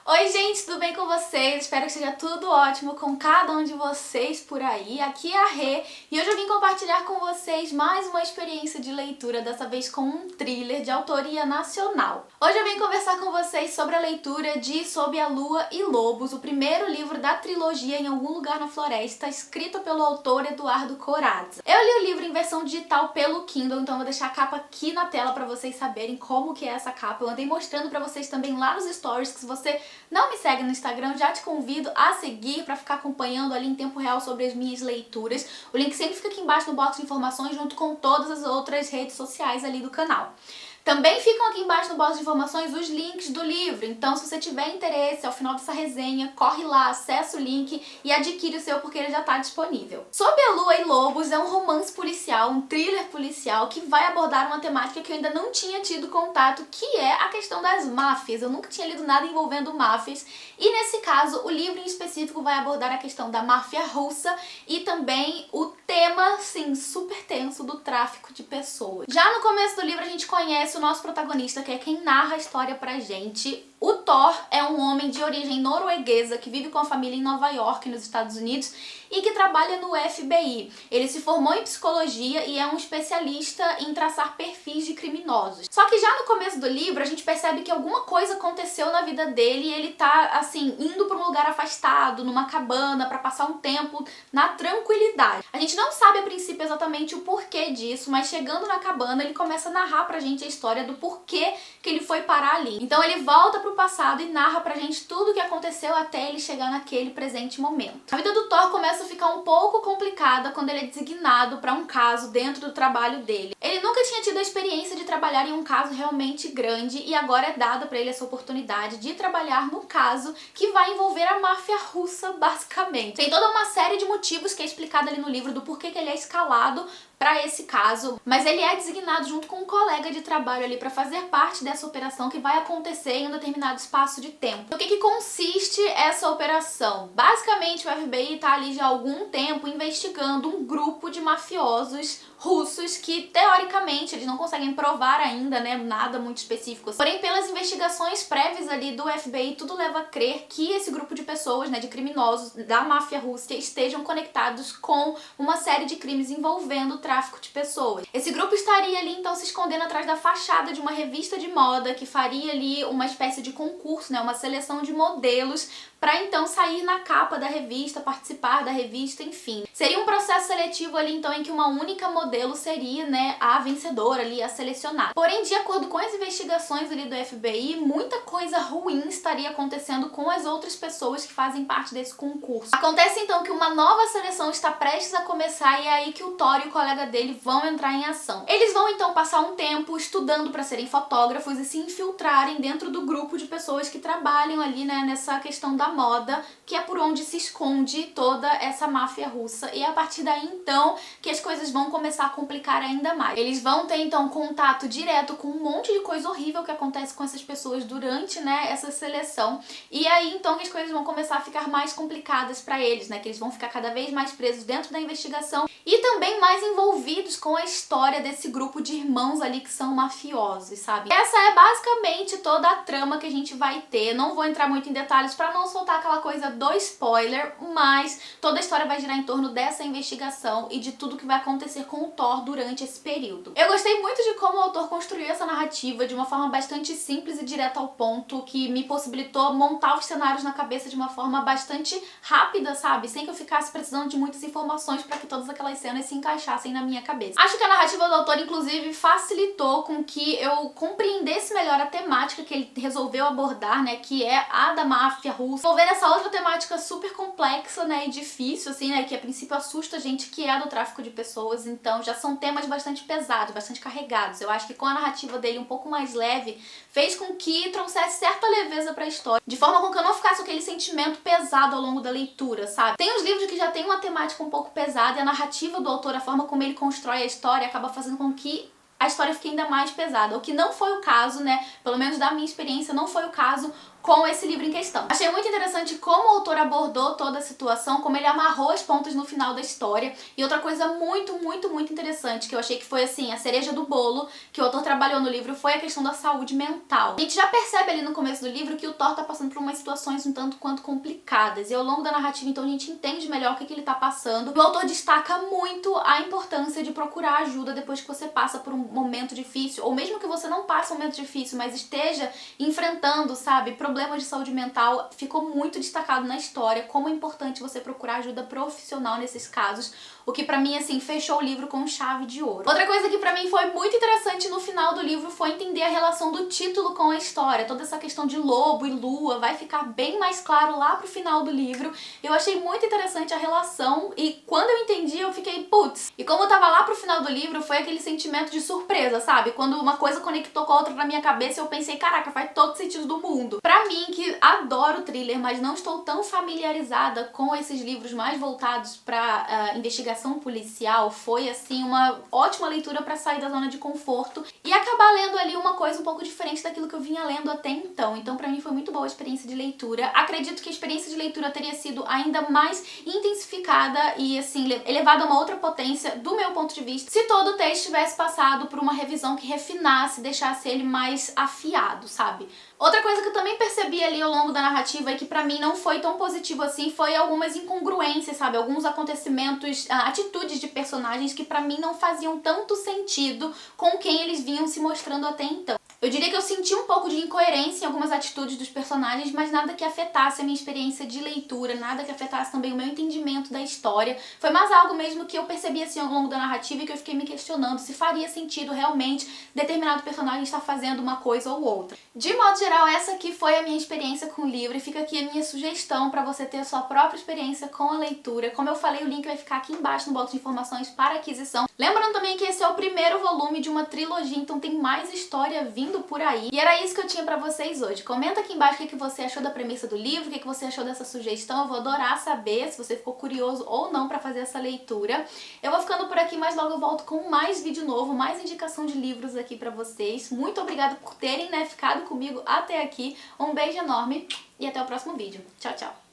Oi gente, tudo bem com vocês? Espero que esteja tudo ótimo com cada um de vocês por aí. Aqui é a Rê e hoje eu vim compartilhar com vocês mais uma experiência de leitura, dessa vez com um thriller de autoria nacional. Hoje eu vim conversar com vocês sobre a leitura de Sob a Lua e Lobos, o primeiro livro da trilogia Em Algum Lugar na Floresta, escrito pelo autor Eduardo Corazza. Eu li o livro em versão digital pelo Kindle, então eu vou deixar a capa aqui na tela para vocês saberem como que é essa capa. Eu andei mostrando para vocês também lá nos stories, que se você não me segue no Instagram, já te convido a seguir para ficar acompanhando ali em tempo real sobre as minhas leituras. O link sempre fica aqui embaixo no box de informações, junto com todas as outras redes sociais ali do canal. Também ficam aqui embaixo no box de informações os links do livro, então se você tiver interesse ao final dessa resenha, corre lá, acessa o link e adquire o seu porque ele já está disponível. Sob a Lua e Lobos é um romance policial, um thriller policial que vai abordar uma temática que eu ainda não tinha tido contato, que é a questão das máfias. Eu nunca tinha lido nada envolvendo máfias e nesse caso o livro em específico vai abordar a questão da máfia russa e também o tema, sim, super tenso do tráfico de pessoas. Já no começo do livro a gente conhece o nosso protagonista, que é quem narra a história pra gente. O Thor é um homem de origem norueguesa que vive com a família em Nova York, nos Estados Unidos, e que trabalha no FBI. Ele se formou em psicologia e é um especialista em traçar perfis de criminosos. Só que já no começo do livro a gente percebe que alguma coisa aconteceu na vida dele e ele tá, assim, indo para um lugar afastado, numa cabana, para passar um tempo na tranquilidade. A gente não sabe a princípio exatamente o porquê disso, mas chegando na cabana ele começa a narrar pra gente a história do porquê que ele foi parar ali. Então ele volta pro passado e narra pra gente tudo o que aconteceu até ele chegar naquele presente momento. A vida do Thor começa a ficar um pouco complicada quando ele é designado para um caso dentro do trabalho dele. Ele nunca tinha tido a experiência de trabalhar em um caso realmente grande e agora é dada para ele essa oportunidade de trabalhar no caso que vai envolver a máfia russa, basicamente. Tem toda uma série de motivos que é explicado ali no livro do porquê que ele é escalado para esse caso, mas ele é designado junto com um colega de trabalho ali para fazer parte dessa operação que vai acontecer em um determinado espaço de tempo. No que consiste essa operação? Basicamente o FBI está ali já há algum tempo investigando um grupo de mafiosos russos que teoricamente eles não conseguem provar ainda, né, nada muito específico. Porém, pelas investigações prévias ali do FBI, tudo leva a crer que esse grupo de pessoas, né, de criminosos da máfia russa estejam conectados com uma série de crimes envolvendo o tráfico de pessoas. Esse grupo estaria ali então se escondendo atrás da fachada de uma revista de moda que faria ali uma espécie de concurso, né, uma seleção de modelos para então sair na capa da revista, participar da revista, enfim. Seria um processo seletivo ali então em que uma única modelo seria, né, a vencedora ali, a selecionada. Porém, de acordo com as investigações ali do FBI, muita coisa ruim estaria acontecendo com as outras pessoas que fazem parte desse concurso. Acontece então que uma nova seleção está prestes a começar e é aí que o Thor e o colega dele vão entrar em ação. Eles vão então passar um tempo estudando para serem fotógrafos e se infiltrarem dentro do grupo de pessoas que trabalham ali, né, nessa questão da moda, que é por onde se esconde toda essa máfia russa. E é a partir daí então que as coisas vão começar a complicar ainda mais. Eles vão ter então contato direto com um monte de coisa horrível que acontece com essas pessoas durante, né, essa seleção. E aí então que as coisas vão começar a ficar mais complicadas para eles, né, que eles vão ficar cada vez mais presos dentro da investigação e também mais envolvidos com a história desse grupo de irmãos ali que são mafiosos, sabe? Essa é basicamente toda a trama que a gente vai ter. Não vou entrar muito em detalhes para não soltar aquela coisa do spoiler, mas toda a história vai girar em torno dessa investigação e de tudo que vai acontecer com o Thor durante esse período. Eu gostei muito de como o autor construiu essa narrativa de uma forma bastante simples e direta ao ponto, que me possibilitou montar os cenários na cabeça de uma forma bastante rápida, sabe? Sem que eu ficasse precisando de muitas informações para que todas aquelas cenas se encaixassem na minha cabeça. Acho que a narrativa do autor, inclusive, facilitou com que eu compreendesse melhor a temática que ele resolveu abordar, né? Que é a da máfia russa. Envolvendo essa outra temática super complexa, né? E difícil, assim, né? Que a princípio assusta a gente, que é a do tráfico de pessoas. Então já são temas bastante pesados, bastante carregados. Eu acho que com a narrativa dele um pouco mais leve, fez com que trouxesse certa leveza pra história, de forma com que eu não ficasse com aquele sentimento pesado ao longo da leitura, sabe? Tem uns livros que já tem uma temática um pouco pesada e a narrativa do autor, a forma como ele constrói a história, acaba fazendo com que a história fique ainda mais pesada, o que não foi o caso, né, pelo menos da minha experiência, não foi o caso com esse livro em questão. Achei muito interessante como o autor abordou toda a situação, como ele amarrou as pontas no final da história. E outra coisa muito interessante, que eu achei que foi assim, a cereja do bolo que o autor trabalhou no livro, foi a questão da saúde mental. A gente já percebe ali no começo do livro que o Thor tá passando por umas situações um tanto quanto complicadas. E ao longo da narrativa, então, a gente entende melhor o que ele tá passando. O autor destaca muito a importância de procurar ajuda depois que você passa por um momento difícil, ou mesmo que você não passe um momento difícil, mas esteja enfrentando, sabe, problemas de saúde mental. Ficou muito destacado na história como é importante você procurar ajuda profissional nesses casos, o que pra mim, assim, fechou o livro com chave de ouro. Outra coisa que pra mim foi muito interessante no final do livro foi entender a relação do título com a história. Toda essa questão de lobo e lua vai ficar bem mais claro lá pro final do livro. Eu achei muito interessante a relação e quando eu entendi eu fiquei, putz. E como eu tava lá pro final do livro, foi aquele sentimento de surpresa, sabe? Quando uma coisa conectou com a outra na minha cabeça, eu pensei, caraca, faz todo sentido do mundo. Pra mim, que adoro thriller, mas não estou tão familiarizada com esses livros mais voltados pra investigação policial, foi assim uma ótima leitura pra sair da zona de conforto e acabar lendo ali uma coisa um pouco diferente daquilo que eu vinha lendo até então. Então pra mim foi muito boa a experiência de leitura. Acredito que a experiência de leitura teria sido ainda mais intensificada e assim elevada a uma outra potência do meu ponto de vista se todo o texto tivesse passado por uma revisão que refinasse, deixasse ele mais afiado, sabe? Outra coisa que eu também percebi ali ao longo da narrativa e que pra mim não foi tão positivo assim foi algumas incongruências, sabe? Alguns acontecimentos, atitudes de personagens que pra mim não faziam tanto sentido com quem eles vinham se mostrando até então. Eu diria que eu senti um pouco de incoerência em algumas atitudes dos personagens, mas nada que afetasse a minha experiência de leitura, nada que afetasse também o meu entendimento da história. Foi mais algo mesmo que eu percebi assim ao longo da narrativa e que eu fiquei me questionando se faria sentido realmente determinado personagem estar fazendo uma coisa ou outra. De modo geral, essa aqui foi a minha experiência com o livro e fica aqui a minha sugestão para você ter a sua própria experiência com a leitura. Como eu falei, o link vai ficar aqui embaixo no box de informações para aquisição. Lembrando também que esse é o primeiro volume de uma trilogia, então tem mais história vindo por aí. E era isso que eu tinha pra vocês hoje. Comenta aqui embaixo o que você achou da premissa do livro, o que você achou dessa sugestão. Eu vou adorar saber se você ficou curioso ou não pra fazer essa leitura. Eu vou ficando por aqui, mas logo eu volto com mais vídeo novo, mais indicação de livros aqui pra vocês. Muito obrigada por terem, ficado comigo até aqui. Um beijo enorme e até o próximo vídeo. Tchau, tchau!